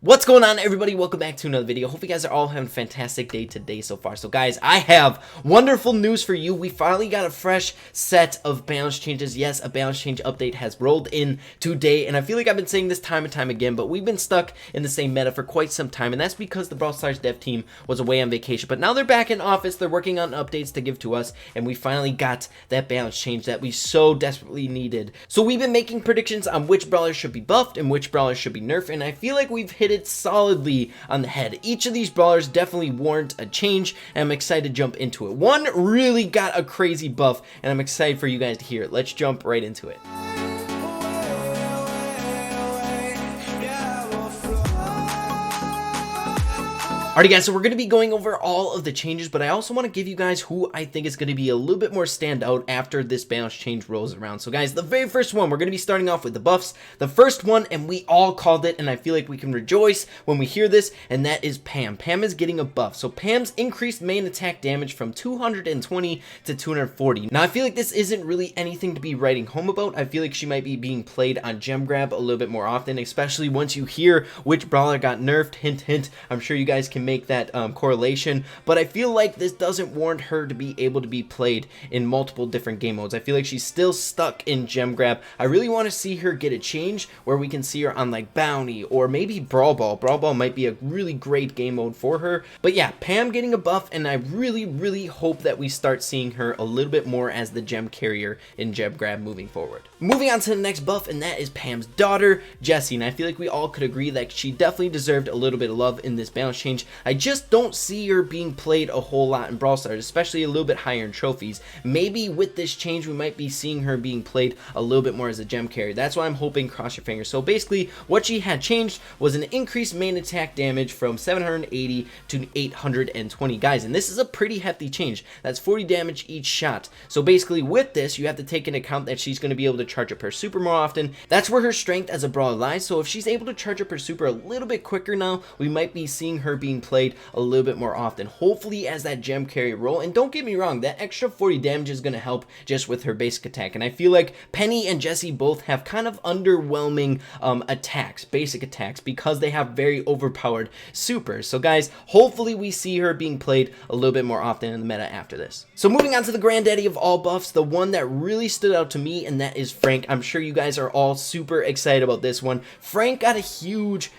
What's going on, everybody? Welcome back to another video. Hope you guys are all having a fantastic day today so far. So guys, I have wonderful news for you. We finally got a fresh set of balance changes. Yes, a balance change update has rolled in today, and I feel like I've been saying this time and time again, but we've been stuck in the same meta for quite some time, and that's because the Brawl Stars dev team was away on vacation. But now they're back in office. They're working on updates to give to us, and we finally got that balance change that we so desperately needed. So we've been making predictions on which brawlers should be buffed and which brawlers should be nerfed, and I feel like we've hit it solidly on the head. Each of these brawlers definitely warrant a change, and I'm excited to jump into it. One really got a crazy buff, and I'm excited for you guys to hear it. Let's jump right into it. Alright guys, so we're going to be going over all of the changes, but I also want to give you guys who I think is going to be a little bit more standout after this balance change rolls around. So guys, the very first one, we're going to be starting off with the buffs. The first one, and we all called it, and I feel like we can rejoice when we hear this, and that is Pam. Pam is getting a buff. So Pam's increased main attack damage from 220 to 240. Now I feel like this isn't really anything to be writing home about. I feel like she might be being played on gem grab a little bit more often, especially once you hear which brawler got nerfed. Hint, hint. I'm sure you guys can make that correlation, but I feel like this doesn't warrant her to be able to be played in multiple different game modes. I feel like she's still stuck in gem grab. I really want to see her get a change where we can see her on like bounty or maybe brawl ball. Brawl ball might be a really great game mode for her. But yeah, Pam getting a buff, and I really hope that we start seeing her a little bit more as the gem carrier in gem grab moving forward. Moving on to the next buff, and that is Pam's daughter, Jessie, and I feel like we all could agree that she definitely deserved a little bit of love in this balance change. I just don't see her being played a whole lot in Brawl Stars, especially a little bit higher in trophies. Maybe with this change we might be seeing her being played a little bit more as a gem carrier. That's why I'm hoping. Cross your fingers. So basically what she had changed was an increased main attack damage from 780 to 820 guys, and this is a pretty hefty change. That's 40 damage each shot. So basically with this you have to take into account that she's going to be able to charge up her super more often. That's where her strength as a brawler lies. So if she's able to charge up her super a little bit quicker now, we might be seeing her being played a little bit more often, hopefully as that gem carry role. And don't get me wrong, that extra 40 damage is going to help just with her basic attack, and I feel like Penny and Jessie both have kind of underwhelming attacks, basic attacks, because they have very overpowered supers. So guys, hopefully we see her being played a little bit more often in the meta after this. So moving on to the granddaddy of all buffs, the one that really stood out to me, and that is Frank. I'm sure you guys are all super excited about this one. Frank got a huge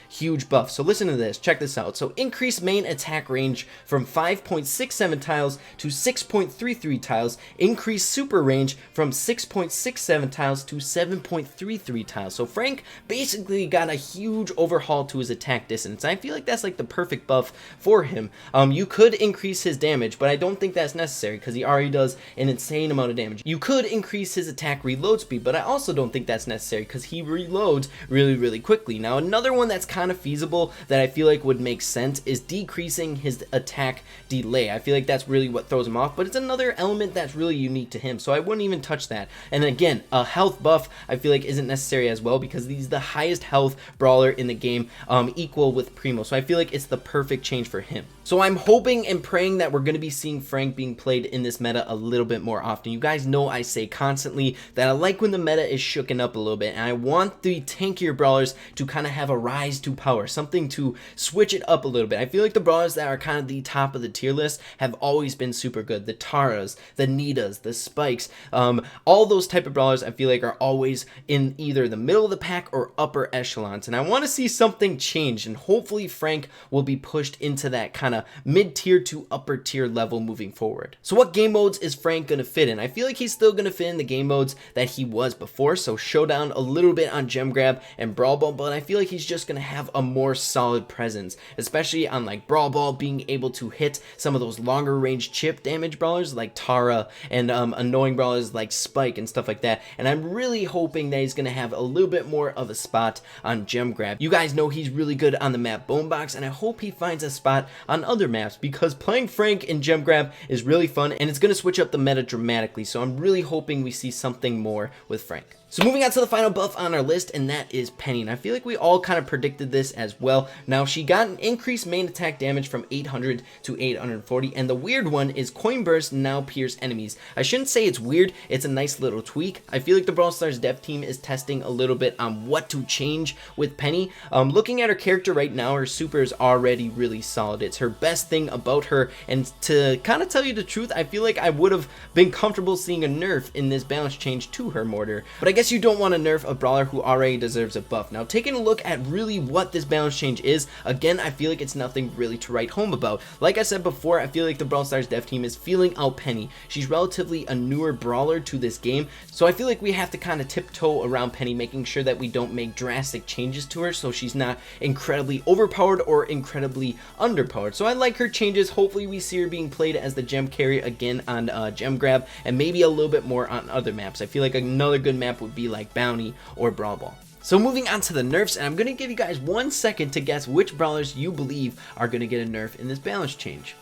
buff. So listen to this, check this out. So increased main attack range from 5.67 tiles to 6.33 tiles, increased super range from 6.67 tiles to 7.33 tiles. So Frank basically got a huge overhaul to his attack distance. I feel like that's like the perfect buff for him. You could increase his damage, but I don't think that's necessary because he already does an insane amount of damage. You could increase his attack reload speed, but I also don't think that's necessary because he reloads really quickly. Now another one that's kind of feasible that I feel like would make sense is decreasing his attack delay. I feel like that's really what throws him off, but it's another element that's really unique to him, so I wouldn't even touch that. And again, a health buff I feel like isn't necessary as well because he's the highest health brawler in the game, equal with Primo, so I feel like it's the perfect change for him. So I'm hoping and praying that we're going to be seeing Frank being played in this meta a little bit more often. You guys know I say constantly that I like when the meta is shooken up a little bit, and I want the tankier brawlers to kind of have a rise to power, something to switch it up a little bit. I feel like the brawlers that are kind of the top of the tier list have always been super good. The Taras, the Nitas, the Spikes, all those type of brawlers I feel like are always in either the middle of the pack or upper echelons, and I want to see something change, and hopefully Frank will be pushed into that kind of mid-tier to upper tier level moving forward. So what game modes is Frank going to fit in? I feel like he's still going to fit in the game modes that he was before, so Showdown a little bit on gem grab and Brawl Ball, but I feel like he's just going to have a more solid presence, especially on like Brawl Ball, being able to hit some of those longer range chip damage brawlers like Tara and annoying brawlers like Spike and stuff like that. And I'm really hoping that he's going to have a little bit more of a spot on gem grab. You guys know he's really good on the map Bonebox, and I hope he finds a spot on other maps because playing Frank in gem grab is really fun and it's going to switch up the meta dramatically. So I'm really hoping we see something more with Frank. So moving on to the final buff on our list, and that is Penny. And I feel like we all kind of predicted this as well. Now, she got an increased main attack damage from 800 to 840, and the weird one is Coin Burst now pierce enemies. I shouldn't say it's weird, it's a nice little tweak. I feel like the Brawl Stars dev team is testing a little bit on what to change with Penny. Looking at her character right now, her super is already really solid. It's her best thing about her, and to kind of tell you the truth, I feel like I would have been comfortable seeing a nerf in this balance change to her mortar. But I guess you don't want to nerf a brawler who already deserves a buff. Now, taking a look at really what this balance change is, again, I feel like it's nothing really to write home about. Like I said before, I feel like the Brawl Stars dev team is feeling out Penny. She's relatively a newer brawler to this game, so I feel like we have to kind of tiptoe around Penny, making sure that we don't make drastic changes to her so she's not incredibly overpowered or incredibly underpowered. So I like her changes. Hopefully we see her being played as the gem carry again on gem grab, and maybe a little bit more on other maps. I feel like another good map would be like Bounty or Brawl Ball. So moving on to the nerfs, and I'm going to give you guys 1 second to guess which brawlers you believe are going to get a nerf in this balance change.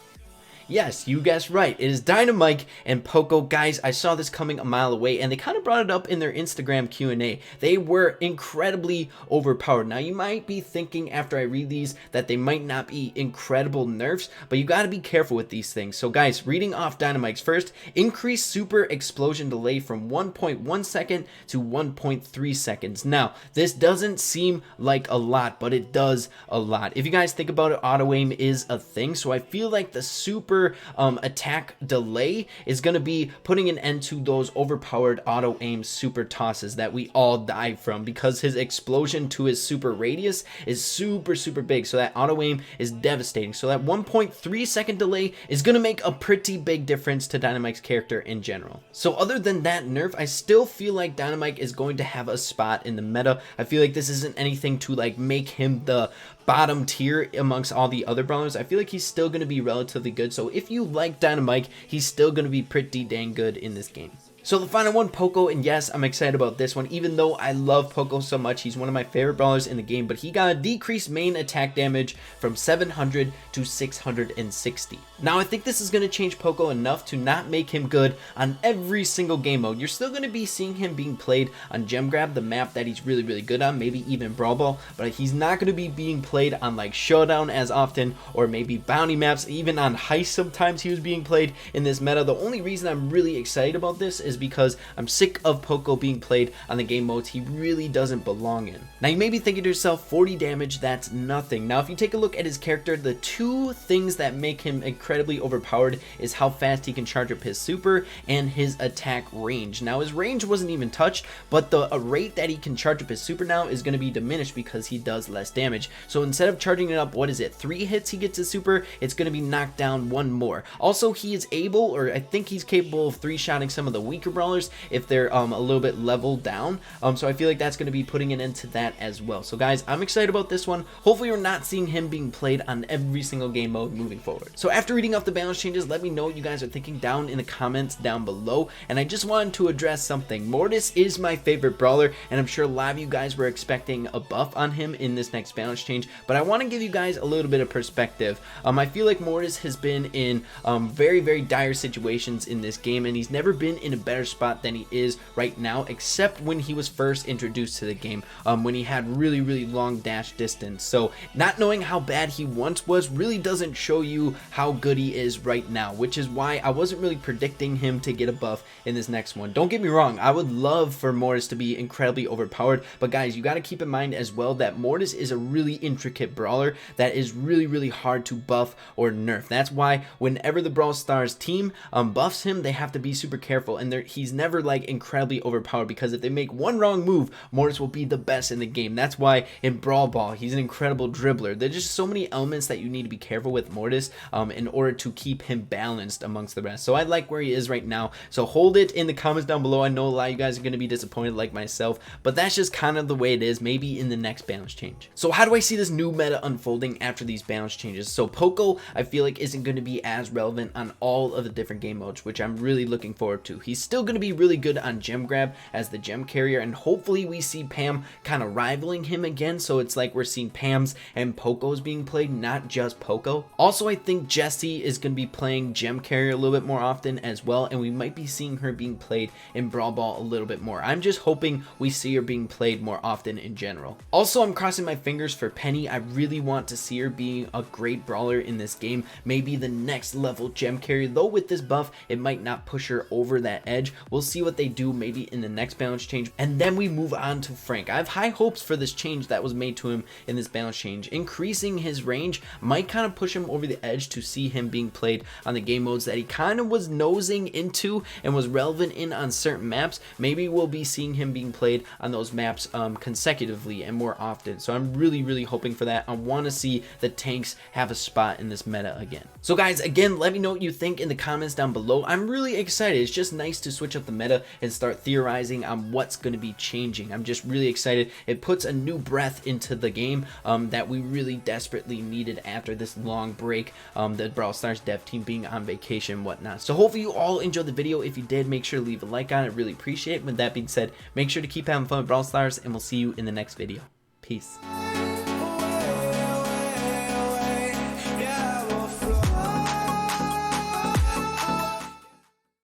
Yes, you guessed right. It is Dynamike and Poco. Guys, I saw this coming a mile away, and they kind of brought it up in their Instagram Q&A. They were incredibly overpowered. Now, you might be thinking after I read these that they might not be incredible nerfs, but you got to be careful with these things. So guys, reading off Dynamike's first, increased super explosion delay from 1.1 second to 1.3 seconds. Now, this doesn't seem like a lot, but it does a lot. If you guys think about it, auto aim is a thing, so I feel like the super attack delay is going to be putting an end to those overpowered auto aim super tosses that we all die from, because his explosion to his super radius is super big, so that auto aim is devastating. So that 1.3 second delay is going to make a pretty big difference to Dynamike's character in general. So other than that nerf, I still feel like Dynamike is going to have a spot in the meta. I feel like this isn't anything to like make him the bottom tier amongst all the other brawlers. I feel like he's still going to be relatively good. So if you like Dynamike, he's still going to be pretty dang good in this game. So the final one, Poco, and yes, I'm excited about this one, even though I love Poco so much. He's one of my favorite brawlers in the game, but he got a decreased main attack damage from 700 to 660. Now, I think this is going to change Poco enough to not make him good on every single game mode. You're still going to be seeing him being played on Gem Grab, the map that he's really good on, maybe even Brawl Ball, but he's not going to be being played on like Showdown as often, or maybe Bounty maps. Even on Heist sometimes he was being played in this meta. The only reason I'm really excited about this is because I'm sick of Poco being played on the game modes he really doesn't belong in. Now, you may be thinking to yourself, 40 damage, that's nothing. Now, if you take a look at his character, the two things that make him incredibly overpowered is how fast he can charge up his super and his attack range. Now, his range wasn't even touched, but the rate that he can charge up his super now is going to be diminished because he does less damage. So instead of charging it up, what is it, 3 hits he gets his super, it's going to be knocked down 1 more. Also, he is able, or I think he's capable of 3-shotting some of the weaker brawlers if they're a little bit leveled down. So I feel like that's going to be putting an end to that as well. So guys, I'm excited about this one. Hopefully we're not seeing him being played on every single game mode moving forward. So after reading off the balance changes, let me know what you guys are thinking down in the comments down below. And I just wanted to address something. Mortis is my favorite brawler, and I'm sure a lot of you guys were expecting a buff on him in this next balance change, but I want to give you guys a little bit of perspective. I feel like Mortis has been in very dire situations in this game, and he's never been in a better spot than he is right now, except when he was first introduced to the game, when he had really long dash distance. So not knowing how bad he once was really doesn't show you how good he is right now, which is why I wasn't really predicting him to get a buff in this next one. Don't get me wrong, I would love for Mortis to be incredibly overpowered, but guys, you got to keep in mind as well that Mortis is a really intricate brawler that is really hard to buff or nerf. That's why whenever the Brawl Stars team buffs him, they have to be super careful, and he's never like incredibly overpowered, because if they make one wrong move, Mortis will be the best in the game. That's why in Brawl Ball, he's an incredible dribbler. There's just so many elements that you need to be careful with Mortis in order to keep him balanced amongst the rest. So I like where he is right now. So hold it in the comments down below. I know a lot of you guys are going to be disappointed like myself, but that's just kind of the way it is, maybe in the next balance change. So how do I see this new meta unfolding after these balance changes? So Poco, I feel like, isn't going to be as relevant on all of the different game modes, which I'm really looking forward to. He's still going to be really good on gem grab as the gem carrier, and hopefully we see Pam kind of rivaling him again, so it's like we're seeing Pam's and Poco's being played, not just Poco. Also, I think Jessie is going to be playing gem carrier a little bit more often as well, and we might be seeing her being played in Brawl Ball a little bit more. I'm just hoping we see her being played more often in general. Also, I'm crossing my fingers for Penny. I really want to see her being a great brawler in this game, maybe the next level gem carrier, though with this buff it might not push her over that edge. We'll see what they do maybe in the next balance change, and then we move on to Frank. I have high hopes for this change that was made to him in this balance change. Increasing his range might kind of push him over the edge to see him being played on the game modes that he kind of was nosing into and was relevant in on certain maps. Maybe we'll be seeing him being played on those maps consecutively and more often, so I'm really hoping for that. I want to see the tanks have a spot in this meta again. So guys, again, let me know what you think in the comments down below. I'm really excited. It's just nice to switch up the meta and start theorizing on what's going to be changing. I'm just really excited. It puts a new breath into the game that we really desperately needed after this long break, the Brawl Stars dev team being on vacation and whatnot. So hopefully you all enjoyed the video. If you did, make sure to leave a like on it. Really appreciate it. With that being said, make sure to keep having fun with Brawl Stars, and we'll see you in the next video. Peace.